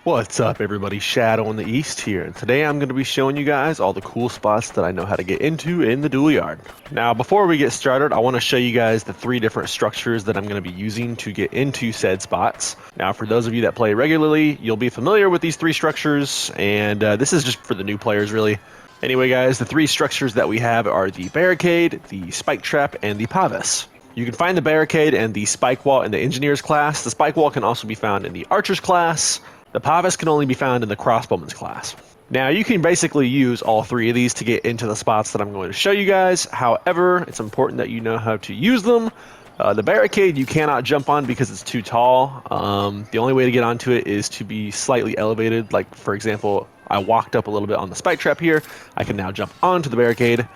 What's up, everybody? ShadowInTheEast here, and today I'm going to be showing you guys all the cool spots that I know how to get into in the Duel Yard. Now, before we get started, I want to show you guys the 3 different structures that I'm going to be using to get into said spots. Now, for those of you that play regularly, you'll be familiar with these 3 structures, and this is just for the new players, really. Anyway, guys, the 3 structures that we have are the Barricade, the Spike Trap, and the Pavis. You can find the Barricade and the Spike Wall in the Engineer's class. The Spike Wall can also be found in the Archer's class. The Pavis can only be found in the Crossbowman's class. Now, you can basically use all 3 of these to get into the spots that I'm going to show you guys. However, it's important that you know how to use them. The Barricade you cannot jump on because it's too tall. The only way to get onto it is to be slightly elevated. Like, for example, I walked up a little bit on the Spike Trap here. I can now jump onto the Barricade.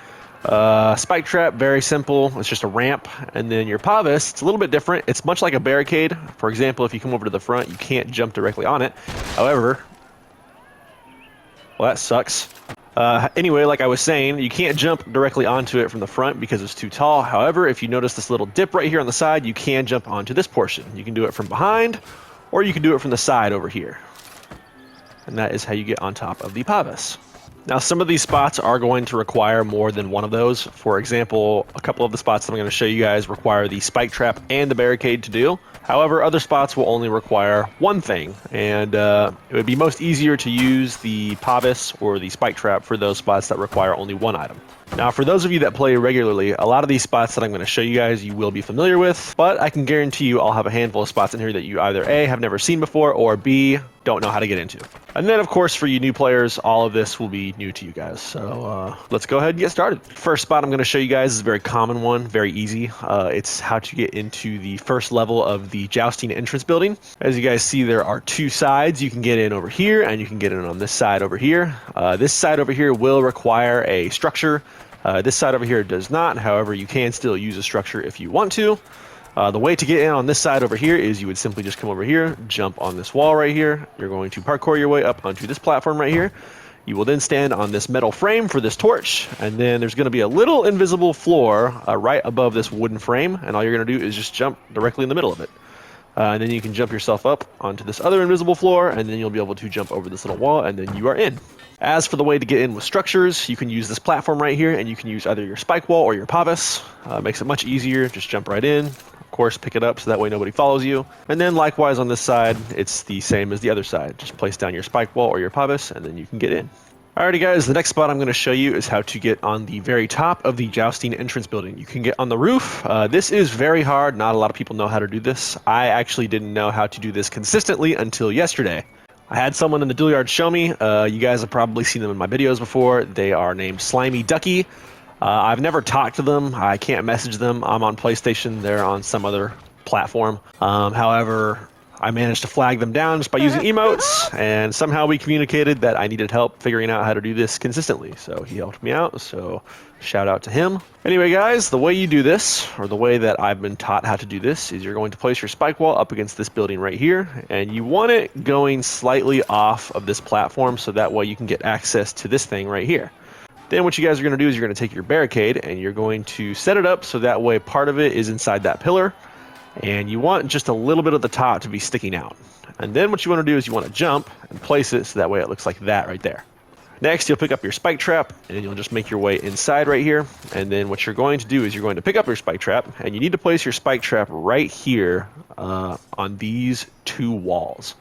Spike Trap, very simple. It's just a ramp. And then your Pavis, it's a little bit different. It's much like a Barricade. For example, if you come over to the front, you can't jump directly on it. However, well, that sucks. Anyway, like I was saying, you can't jump directly onto it from the front because it's too tall. However, if you notice this little dip right here on the side, you can jump onto this portion. You can do it from behind, or you can do it from the side over here. And that is how you get on top of the Pavis. Now, some of these spots are going to require more than one of those. For example, a couple of the spots that I'm going to show you guys require the Spike Trap and the Barricade to do. However, other spots will only require one thing, and it would be most easier to use the Pavis or the Spike Trap for those spots that require only one item. Now, for those of you that play regularly, a lot of these spots that I'm going to show you guys you will be familiar with, but I can guarantee you I'll have a handful of spots in here that you either A, have never seen before, or B, don't know how to get into. And then, of course, for you new players, all of this will be new to you guys. So let's go ahead and get started. First spot I'm going to show you guys is a very common one, very easy. It's how to get into the first level of the Jousting entrance building. As you guys see, there are 2 sides. You can get in over here, and you can get in on this side over here. This side over here will require a structure. This side over here does not. However, you can still use a structure if you want to. The way to get in on this side over here is you would simply just come over here, jump on this wall right here. You're going to parkour your way up onto this platform right here. You will then stand on this metal frame for this torch, and then there's going to be a little invisible floor right above this wooden frame, and all you're going to do is just jump directly in the middle of it. And then you can jump yourself up onto this other invisible floor, and then you'll be able to jump over this little wall, and then you are in. As for the way to get in with structures, you can use this platform right here, and you can use either your Spike Wall or your Pavis. Makes it much easier. Just jump right in. Of course, pick it up so that way nobody follows you. And then likewise on this side, it's the same as the other side. Just place down your Spike Wall or your Pavis, and then you can get in. Alrighty guys, the next spot I'm going to show you is how to get on the very top of the Jousting entrance building. You can get on the roof. This is very hard. Not a lot of people know how to do this. I actually didn't know how to do this consistently until yesterday. I had someone in the Duel Yard show me. You guys have probably seen them in my videos before. They are named Slimy Ducky. I've never talked to them. I can't message them. I'm on PlayStation. They're on some other platform. However, I managed to flag them down just by using emotes, and somehow we communicated that I needed help figuring out how to do this consistently. So he helped me out, so shout out to him. Anyway, guys, the way you do this, or the way that I've been taught how to do this, is you're going to place your Spike Wall up against this building right here, and you want it going slightly off of this platform so that way you can get access to this thing right here. Then what you guys are going to do is you're going to take your Barricade, and you're going to set it up so that way part of it is inside that pillar. And you want just a little bit of the top to be sticking out. And then what you want to do is you want to jump and place it so that way it looks like that right there. Next, you'll pick up your Spike Trap, and you'll just make your way inside right here. And then what you're going to do is you're going to pick up your Spike Trap, and you need to place your Spike Trap right here on these 2 walls.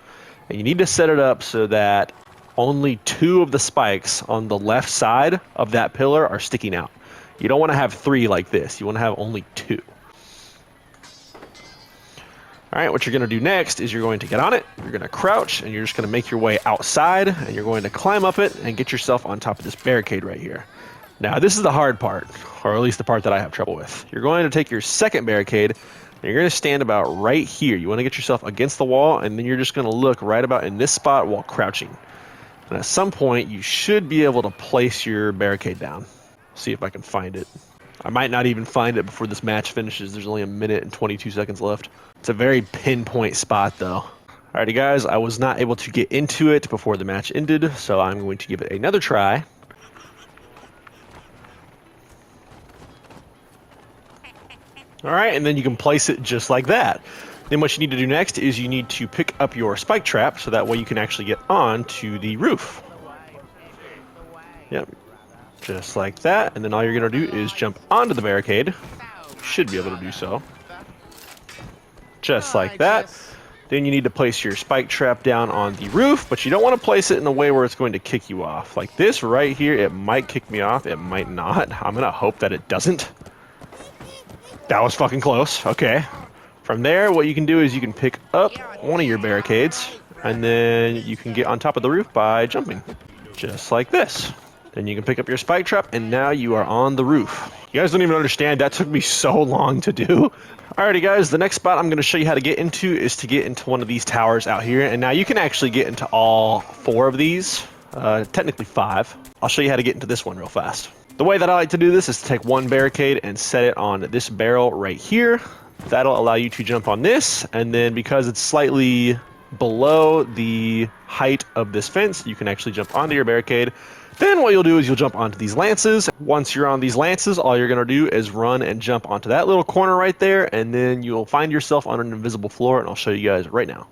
And you need to set it up so that only 2 of the spikes on the left side of that pillar are sticking out. You don't want to have 3 like this. You want to have only 2. Alright, what you're going to do next is you're going to get on it, you're going to crouch, and you're just going to make your way outside, and you're going to climb up it and get yourself on top of this Barricade right here. Now, this is the hard part, or at least the part that I have trouble with. You're going to take your second Barricade, and you're going to stand about right here. You want to get yourself against the wall, and then you're just going to look right about in this spot while crouching. And at some point, you should be able to place your Barricade down. See if I can find it. I might not even find it before this match finishes. There's only 1 minute and 22 seconds left. It's a very pinpoint spot, though. Alrighty, guys, I was not able to get into it before the match ended, so I'm going to give it another try. Alright, and then you can place it just like that. Then what you need to do next is you need to pick up your spike trap so that way you can actually get on to the roof. Yep, just like that. And then all you're going to do is jump onto the barricade. You should be able to do so. Just like that. Then you need to place your spike trap down on the roof, but you don't want to place it in a way where it's going to kick you off. Like this right here, it might kick me off, it might not. I'm going to hope that it doesn't. That was fucking close. Okay. From there, what you can do is you can pick up one of your barricades, and then you can get on top of the roof by jumping. Just like this. Then you can pick up your spike trap, and now you are on the roof. You guys don't even understand, that took me so long to do. Alrighty guys, the next spot I'm going to show you how to get into is to get into one of these towers out here. And now you can actually get into all 4 of these, technically 5. I'll show you how to get into this one real fast. The way that I like to do this is to take one barricade and set it on this barrel right here. That'll allow you to jump on this, and then because it's slightly below the height of this fence, you can actually jump onto your barricade. Then what you'll do is you'll jump onto these lances. Once you're on these lances, all you're going to do is run and jump onto that little corner right there, and then you'll find yourself on an invisible floor, and I'll show you guys right now.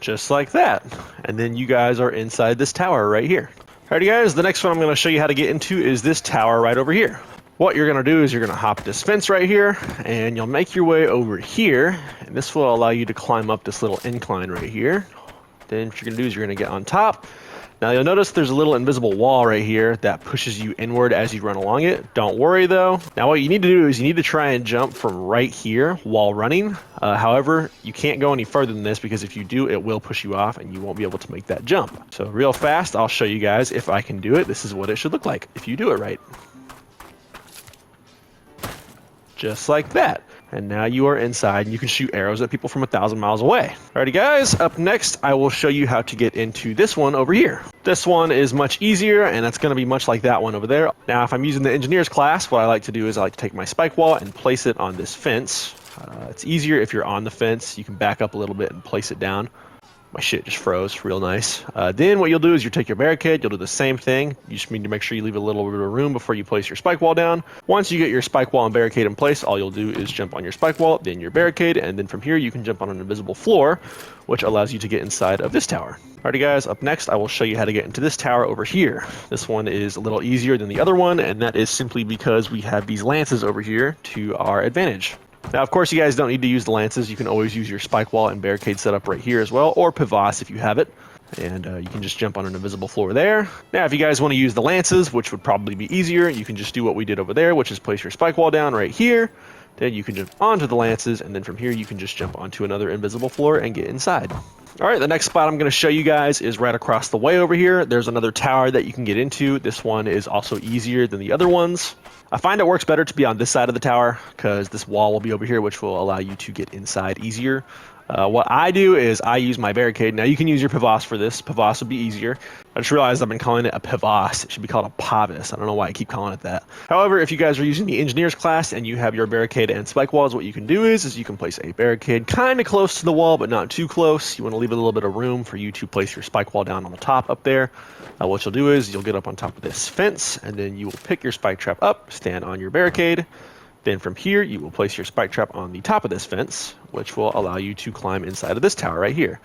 Just like that. And then you guys are inside this tower right here. Alrighty guys, the next one I'm going to show you how to get into is this tower right over here. What you're going to do is you're going to hop this fence right here, and you'll make your way over here, and this will allow you to climb up this little incline right here. Then what you're going to do is you're going to get on top. Now you'll notice there's a little invisible wall right here that pushes you inward as you run along it. Don't worry though. Now what you need to do is you need to try and jump from right here while running. However, you can't go any further than this because if you do, it will push you off and you won't be able to make that jump. So real fast, I'll show you guys if I can do it. This is what it should look like if you do it right. Just like that. And now you are inside and you can shoot arrows at people from 1,000 miles away. Alrighty guys, up next I will show you how to get into this one over here. This one is much easier and it's going to be much like that one over there. Now if I'm using the engineer's class, what I like to do is I like to take my spike wall and place it on this fence. It's easier if you're on the fence. You can back up a little bit and place it down. My shit just froze real nice. Then what you'll do is you take your barricade, you'll do the same thing. You just need to make sure you leave a little bit of room before you place your spike wall down. Once you get your spike wall and barricade in place, all you'll do is jump on your spike wall, then your barricade, and then from here you can jump on an invisible floor, which allows you to get inside of this tower. Alrighty guys, up next I will show you how to get into this tower over here. This one is a little easier than the other one, and that is simply because we have these lances over here to our advantage. Now, of course, you guys don't need to use the lances. You can always use your spike wall and barricade setup right here as well, or pavoss if you have it. And you can just jump on an invisible floor there. Now, if you guys want to use the lances, which would probably be easier, you can just do what we did over there, which is place your spike wall down right here. Then you can jump onto the lances, and then from here you can just jump onto another invisible floor and get inside. All right, the next spot I'm going to show you guys is right across the way over here. There's another tower that you can get into. This one is also easier than the other ones. I find it works better to be on this side of the tower because this wall will be over here, which will allow you to get inside easier. What I do is I use my barricade. Now you can use your pavoss for this. Pavoss would be easier. I just realized I've been calling it a pavoss. It should be called a pavis. I don't know why I keep calling it that. However, if you guys are using the engineer's class and you have your barricade and spike walls, what you can do is you can place a barricade kind of close to the wall, but not too close. You want to leave a little bit of room for you to place your spike wall down on the top up there. What you'll do is you'll get up on top of this fence, and then you will pick your spike trap up, stand on your barricade. Then from here, you will place your spike trap on the top of this fence, which will allow you to climb inside of this tower right here.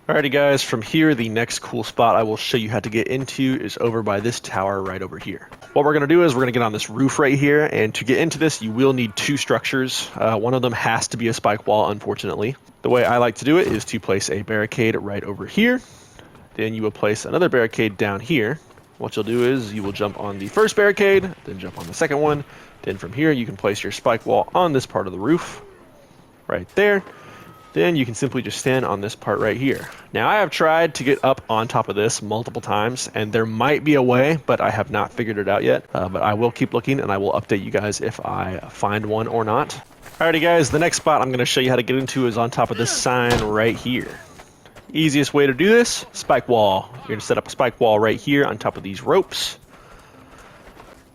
Alrighty guys, from here, the next cool spot I will show you how to get into is over by this tower right over here. What we're going to do is we're going to get on this roof right here, and to get into this, you will need 2 structures. One of them has to be a spike wall, unfortunately. The way I like to do it is to place a barricade right over here. Then you will place another barricade down here. What you'll do is you will jump on the first barricade, then jump on the second one. Then from here, you can place your spike wall on this part of the roof, right there. Then you can simply just stand on this part right here. Now, I have tried to get up on top of this multiple times, and there might be a way, but I have not figured it out yet. But I will keep looking, and I will update you guys if I find one or not. Alrighty, guys, the next spot I'm going to show you how to get into is on top of this sign right here. Easiest way to do this, spike wall. You're going to set up a spike wall right here on top of these ropes.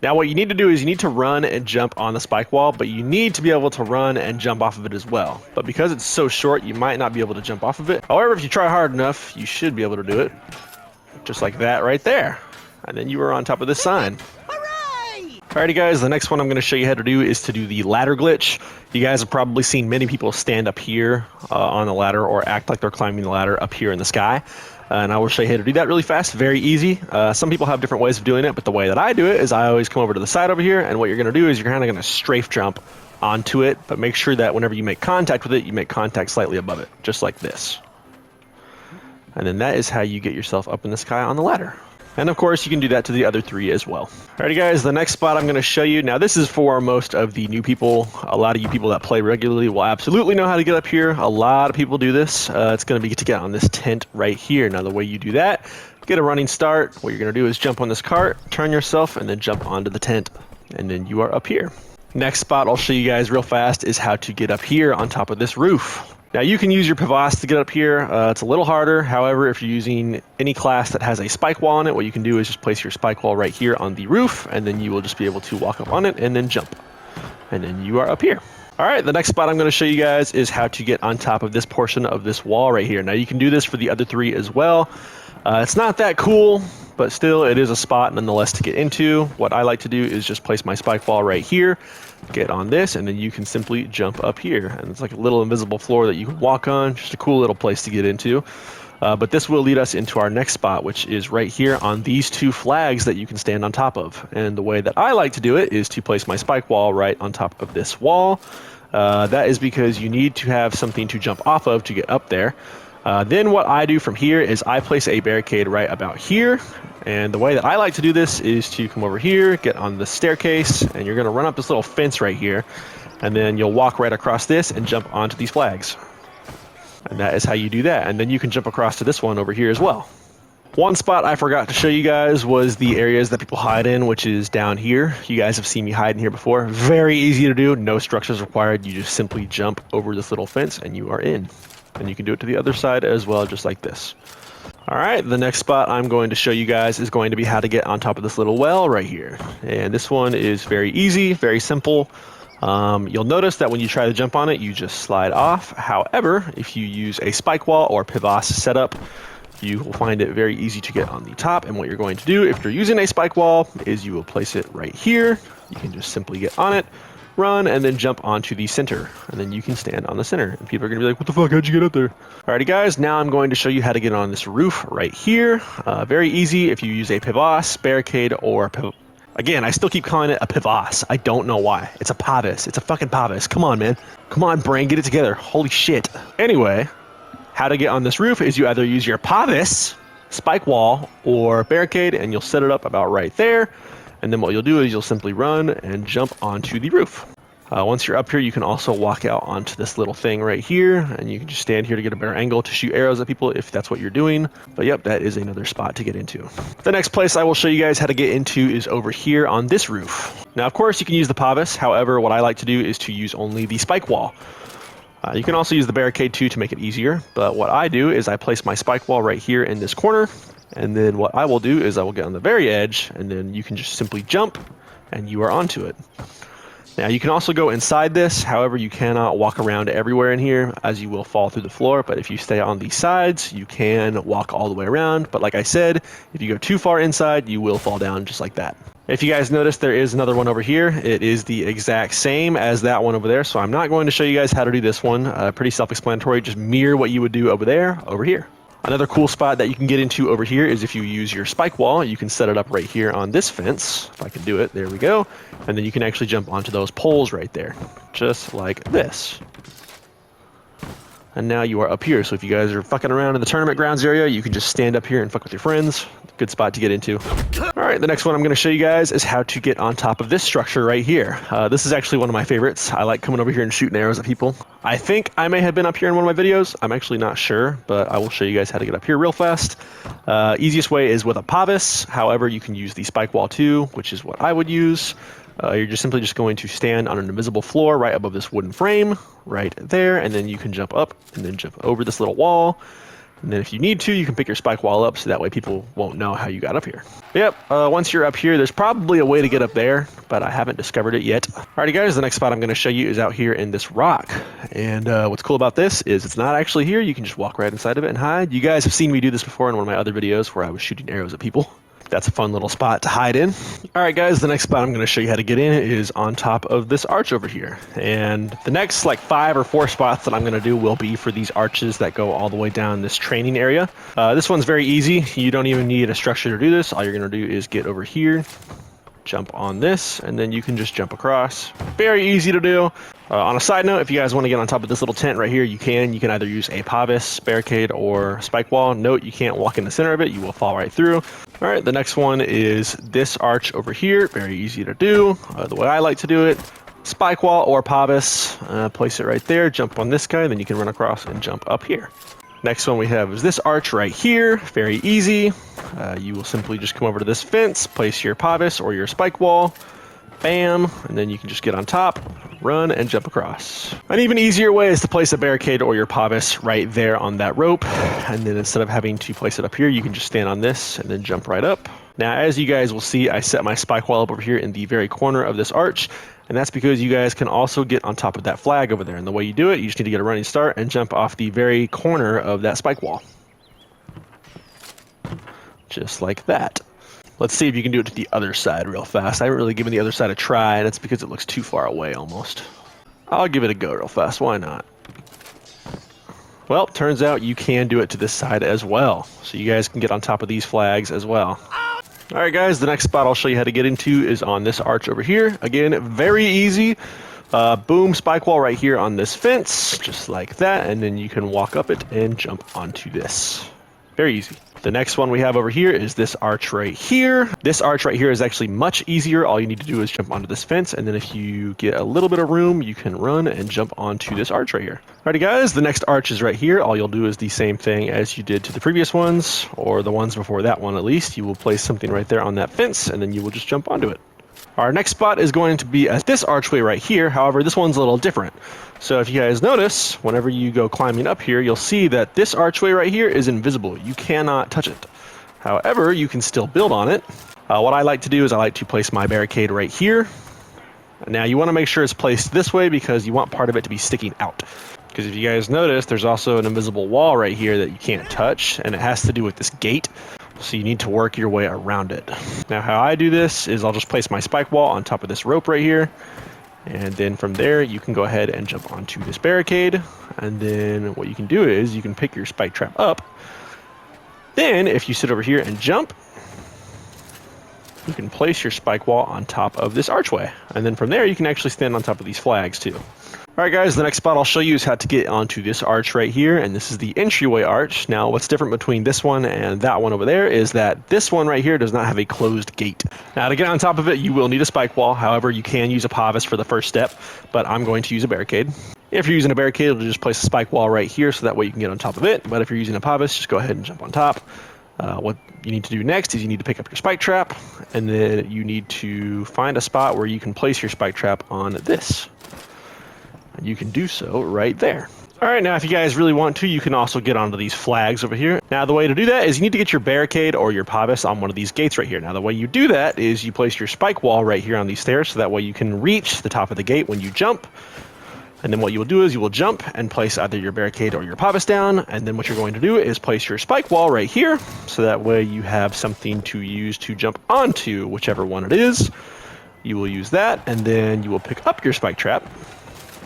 Now what you need to do is you need to run and jump on the spike wall, but you need to be able to run and jump off of it as well. But because it's so short, you might not be able to jump off of it. However, if you try hard enough, you should be able to do it. Just like that right there. And then you are on top of this sign. Hooray! Alrighty guys, the next one I'm going to show you how to do is to do the ladder glitch. You guys have probably seen many people stand up here on the ladder or act like they're climbing the ladder up here in the sky. And I will show you how to do that really fast, very easy. Some people have different ways of doing it, but the way that I do it is I always come over to the side over here, and what you're going to do is you're kind of going to strafe jump onto it, but make sure that whenever you make contact with it, you make contact slightly above it, just like this. And then that is how you get yourself up in the sky on the ladder. And of course, you can do that to the other three as well. Alrighty guys, the next spot I'm going to show you. Now this is for most of the new people. A lot of you people that play regularly will absolutely know how to get up here. A lot of people do this. It's going to be to get on this tent right here. Now the way you do that, get a running start. What you're going to do is jump on this cart, turn yourself, and then jump onto the tent. And then you are up here. Next spot I'll show you guys real fast is how to get up here on top of this roof. Now you can use your pavois to get up here. It's a little harder. However, if you're using any class that has a spike wall on it, what you can do is just place your spike wall right here on the roof, and then you will just be able to walk up on it and then jump. And then you are up here. All right, the next spot I'm going to show you guys is how to get on top of this portion of this wall right here. Now you can do this for the other three as well. It's not that cool, but still it is a spot nonetheless to get into. What I like to do is just place my spike wall right here, get on this, and then you can simply jump up here. And it's like a little invisible floor that you can walk on. Just a cool little place to get into. But this will lead us into our next spot, which is right here on these two flags that you can stand on top of. And the way that I like to do it is to place my spike wall right on top of this wall. That is because you need to have something to jump off of to get up there. Then what I do from here is I place a barricade right about here. And the way that I like to do this is to come over here, get on the staircase, and you're going to run up this little fence right here. And then you'll walk right across this and jump onto these flags. And that is how you do that. And then you can jump across to this one over here as well. One spot I forgot to show you guys was the areas that people hide in, which is down here. You guys have seen me hide in here before. Very easy to do, no structures required. You just simply jump over this little fence and you are in. And you can do it to the other side as well, just like this. All right, the next spot I'm going to show you guys is going to be how to get on top of this little well right here. And this one is very easy, very simple. You'll notice that when you try to jump on it, you just slide off. However, if you use a spike wall or pavois setup, you will find it very easy to get on the top. And what you're going to do if you're using a spike wall is you will place it right here. You can just simply get on it, run, and then jump onto the center. And then you can stand on the center. And people are going to be like, what the fuck, how'd you get up there? Alrighty guys, now I'm going to show you how to get on this roof right here. Very easy if you use a pavois, barricade, or again, I still keep calling it a pavois. I don't know why. It's a pavois. It's a fucking pavois. Come on, man. Come on, brain, get it together. Holy shit. Anyway, how to get on this roof is you either use your pavois, spike wall, or barricade, and you'll set it up about right there. And then what you'll do is you'll simply run and jump onto the roof. Once you're up here, you can also walk out onto this little thing right here, and you can just stand here to get a better angle to shoot arrows at people if that's what you're doing. But yep, that is another spot to get into. The next place I will show you guys how to get into is over here on this roof. Now, of course, you can use the pavois. However, what I like to do is to use only the spike wall. You can also use the barricade too to make it easier. But what I do is I place my spike wall right here in this corner. And then what I will do is I will get on the very edge, and then you can just simply jump, and you are onto it. Now, you can also go inside this. However, you cannot walk around everywhere in here, as you will fall through the floor. But if you stay on these sides, you can walk all the way around. But like I said, if you go too far inside, you will fall down just like that. If you guys notice, there is another one over here. It is the exact same as that one over there. So I'm not going to show you guys how to do this one. Pretty self-explanatory. Just mirror what you would do over there, over here. Another cool spot that you can get into over here is if you use your spike wall, you can set it up right here on this fence. If I can do it, there we go. And then you can actually jump onto those poles right there, just like this. And now you are up here. So if you guys are fucking around in the tournament grounds area, you can just stand up here and fuck with your friends. Good spot to get into. All right, the next one I'm going to show you guys is how to get on top of this structure right here. This is actually one of my favorites. I like coming over here and shooting arrows at people. I think I may have been up here in one of my videos. I'm actually not sure, but I will show you guys how to get up here real fast. Easiest way is with a pavois. However, you can use the spike wall too, which is what I would use. You're just simply going to stand on an invisible floor right above this wooden frame right there, and then you can jump up and then jump over this little wall. And then if you need to, you can pick your spike wall up so that way people won't know how you got up here. Yep, once you're up here, there's probably a way to get up there, but I haven't discovered it yet. Alrighty guys, the next spot I'm going to show you is out here in this rock. And what's cool about this is it's not actually here. You can just walk right inside of it and hide. You guys have seen me do this before in one of my other videos where I was shooting arrows at people. That's a fun little spot to hide in. All right, guys, the next spot I'm going to show you how to get in is on top of this arch over here. And the next like 5 or 4 spots that I'm going to do will be for these arches that go all the way down this training area. This one's very easy. You don't even need a structure to do this. All you're going to do is get over here, jump on this, and then you can just jump across. Very easy to do. On a side note, if you guys want to get on top of this little tent right here, you can. You can either use a pavis, barricade, or spike wall. Note, you can't walk in the center of it. You will fall right through. All right, the next one is this arch over here. Very easy to do. The way I like to do it, spike wall or pavis. Place it right there. Jump on this guy. Then you can run across and jump up here. Next one we have is this arch right here. Very easy. You will simply just come over to this fence, place your pavis or your spike wall. Bam, and then you can just get on top, run, and jump across. An even easier way is to place a barricade or your pavis right there on that rope, and then instead of having to place it up here, you can just stand on this and then jump right up. Now, as you guys will see, I set my spike wall up over here in the very corner of this arch, and that's because you guys can also get on top of that flag over there. And the way you do it, you just need to get a running start and jump off the very corner of that spike wall. Just like that. Let's see if you can do it to the other side real fast. I haven't really given the other side a try, and it's because it looks too far away almost. I'll give it a go real fast. Why not? Well, turns out you can do it to this side as well. So you guys can get on top of these flags as well. All right, guys, the next spot I'll show you how to get into is on this arch over here. Again, very easy. Boom, spike wall right here on this fence, just like that. And then you can walk up it and jump onto this. Very easy. The next one we have over here is this arch right here. This arch right here is actually much easier. All you need to do is jump onto this fence, and then if you get a little bit of room, you can run and jump onto this arch right here. Alrighty, guys, the next arch is right here. All you'll do is the same thing as you did to the previous ones, or the ones before that one at least. You will place something right there on that fence, and then you will just jump onto it. Our next spot is going to be at this archway right here. However, this one's a little different. So if you guys notice, whenever you go climbing up here, you'll see that this archway right here is invisible. You cannot touch it. However, you can still build on it. What I like to do is I like to place my barricade right here. Now you want to make sure it's placed this way because you want part of it to be sticking out. Because if you guys notice, there's also an invisible wall right here that you can't touch, and it has to do with this gate. So you need to work your way around it. Now how I do this is I'll just place my spike wall on top of this rope right here. And then from there, you can go ahead and jump onto this barricade. And then what you can do is you can pick your spike trap up. Then if you sit over here and jump, you can place your spike wall on top of this archway. And then from there, you can actually stand on top of these flags too. All right, guys, the next spot I'll show you is how to get onto this arch right here, and this is the entryway arch. Now, what's different between this one and that one over there is that this one right here does not have a closed gate. Now, to get on top of it, you will need a spike wall. However, you can use a pavis for the first step, but I'm going to use a barricade. If you're using a barricade, you'll just place a spike wall right here, so that way you can get on top of it. But if you're using a pavis, just go ahead and jump on top. What you need to do next is you need to pick up your spike trap, and then you need to find a spot where you can place your spike trap on this. You can do so right there. All right, now if you guys really want to, you can also get onto these flags over here. Now the way to do that is you need to get your barricade or your pavis on one of these gates right here. Now the way you do that is you place your spike wall right here on these stairs, so that way you can reach the top of the gate when you jump. And then what you will do is you will jump and place either your barricade or your pavis down. And then what you're going to do is place your spike wall right here, so that way you have something to use to jump onto, whichever one it is. You will use that, and then you will pick up your spike trap,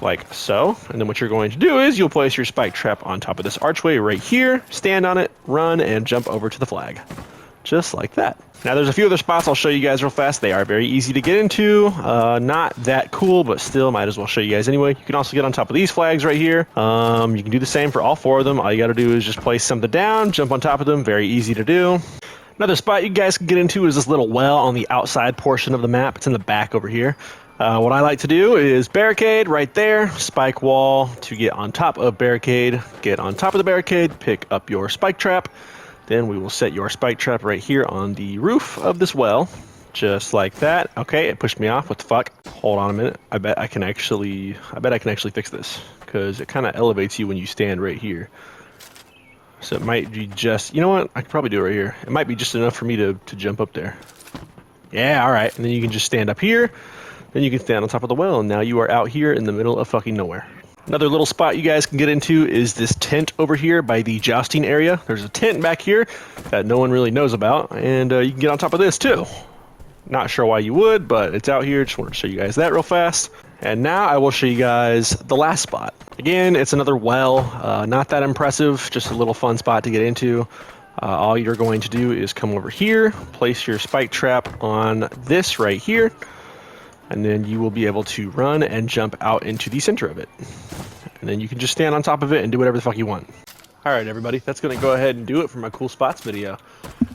like so. And then what you're going to do is you'll place your spike trap on top of this archway right here, stand on it, run, and jump over to the flag. Just like that. Now there's a few other spots I'll show you guys real fast. They are very easy to get into. Not that cool, but still might as well show you guys anyway. You can also get on top of these flags right here. You can do the same for all 4 of them. All you got to do is just place something down, jump on top of them. Very easy to do. Another spot you guys can get into is this little well on the outside portion of the map. It's in the back over here. What I like to do is barricade right there, spike wall to get on top of barricade, get on top of the barricade, pick up your spike trap. Then we will set your spike trap right here on the roof of this well, just like that. Okay, it pushed me off. What the fuck? Hold on a minute. I bet I can actually fix this, because it kind of elevates you when you stand right here. So it might be just, you know what? I could probably do it right here. It might be just enough for me to jump up there. Yeah, all right. And then you can just stand up here. Then you can stand on top of the well, and now you are out here in the middle of fucking nowhere. Another little spot you guys can get into is this tent over here by the jousting area. There's a tent back here that no one really knows about, and you can get on top of this too. Not sure why you would, but it's out here. Just wanted to show you guys that real fast. And now I will show you guys the last spot. Again, it's another well, not that impressive, just a little fun spot to get into. All you're going to do is come over here, place your spike trap on this right here, and then you will be able to run and jump out into the center of it. And then you can just stand on top of it and do whatever the fuck you want. Alright everybody, that's going to go ahead and do it for my cool spots video.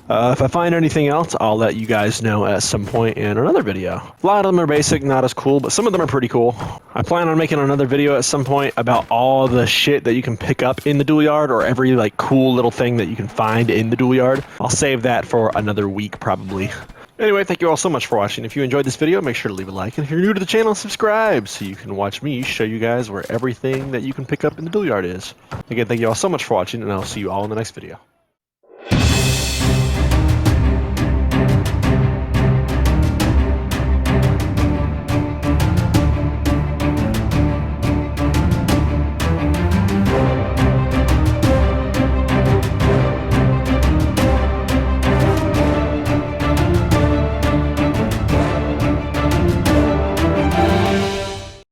If I find anything else, I'll let you guys know at some point in another video. A lot of them are basic, not as cool, but some of them are pretty cool. I plan on making another video at some point about all the shit that you can pick up in the duel yard, or every like cool little thing that you can find in the duel yard. I'll save that for another week probably. Anyway, thank you all so much for watching. If you enjoyed this video, make sure to leave a like. And if you're new to the channel, subscribe so you can watch me show you guys where everything that you can pick up in the duel yard is. Again, thank you all so much for watching, and I'll see you all in the next video.